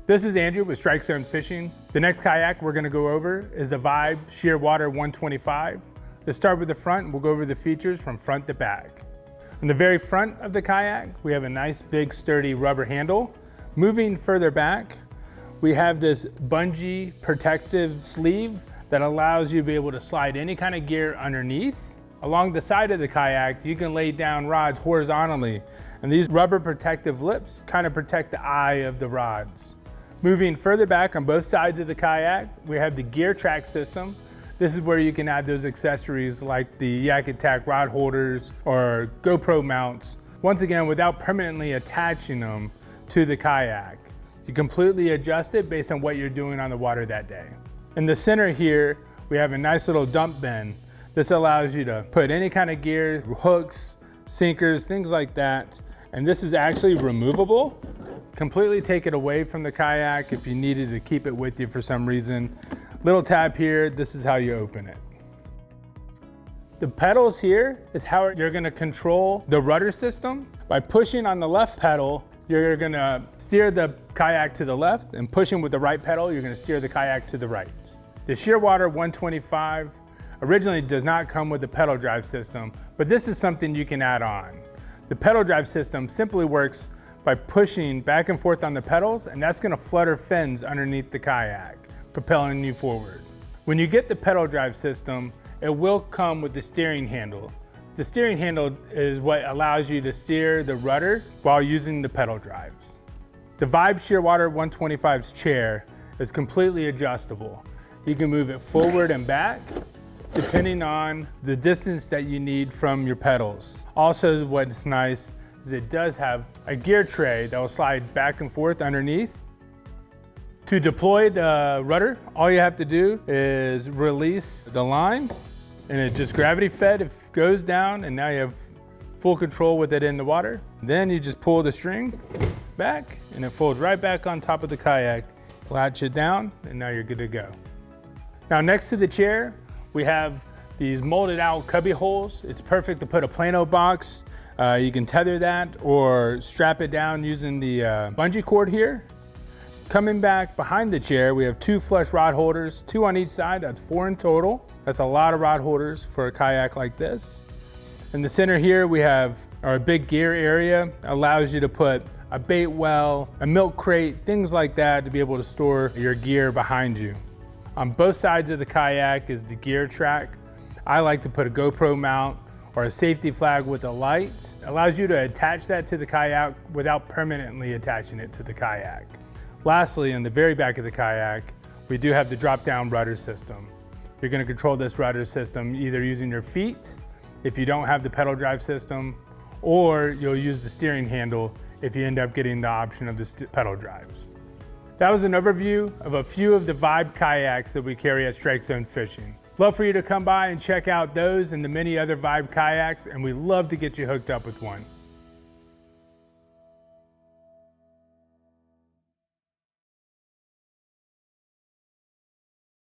This is Andrew with Strike Zone Fishing. The next kayak we're going to go over is the Vibe Shearwater 125. Let's start with the front and we'll go over the features from front to back. On the very front of the kayak, we have a nice big sturdy rubber handle. Moving further back, we have this bungee protective sleeve that allows you to be able to slide any kind of gear underneath. Along the side of the kayak, you can lay down rods horizontally, and these rubber protective lips kind of protect the eye of the rods. Moving further back on both sides of the kayak, we have the gear track system. This is where you can add those accessories like the Yak Attack rod holders or GoPro mounts, once again without permanently attaching them to the kayak. You completely adjust it based on what you're doing on the water that day. In the center here, we have a nice little dump bin. This allows you to put any kind of gear, hooks, sinkers, things like that. And this is actually removable. Completely take it away from the kayak if you needed to keep it with you for some reason. Little tab here, this is how you open it. The pedals here is how you're gonna control the rudder system. By pushing on the left pedal, you're gonna steer the kayak to the left, and pushing with the right pedal, you're gonna steer the kayak to the right. The Shearwater 125 originally does not come with the pedal drive system, but this is something you can add on. The pedal drive system simply works by pushing back and forth on the pedals, and that's gonna flutter fins underneath the kayak, propelling you forward. When you get the pedal drive system, it will come with the steering handle. The steering handle is what allows you to steer the rudder while using the pedal drives. The Vibe Shearwater 125's chair is completely adjustable. You can move it forward and back depending on the distance that you need from your pedals. Also, what's nice is it does have a gear tray that will slide back and forth underneath. To deploy the rudder, all you have to do is release the line, and it just gravity fed, it goes down, and now you have full control with it in the water. Then you just pull the string back, and it folds right back on top of the kayak. Latch it down, and now you're good to go. Now next to the chair, we have these molded out cubby holes. It's perfect to put a Plano box. You can tether that or strap it down using the bungee cord here. Coming back behind the chair, we have two flush rod holders, 2 on each side. That's 4 in total. That's a lot of rod holders for a kayak like this. In the center here, we have our big gear area. Allows you to put a bait well, a milk crate, things like that to be able to store your gear behind you. On both sides of the kayak is the gear track. I like to put a GoPro mount or a safety flag with a light. It allows you to attach that to the kayak without permanently attaching it to the kayak. Lastly, in the very back of the kayak, we do have the drop-down rudder system. You're gonna control this rudder system either using your feet if you don't have the pedal drive system, or you'll use the steering handle if you end up getting the option of the pedal drives. That was an overview of a few of the Vibe kayaks that we carry at Strike Zone Fishing. Love for you to come by and check out those and the many other Vibe kayaks, and we'd love to get you hooked up with one.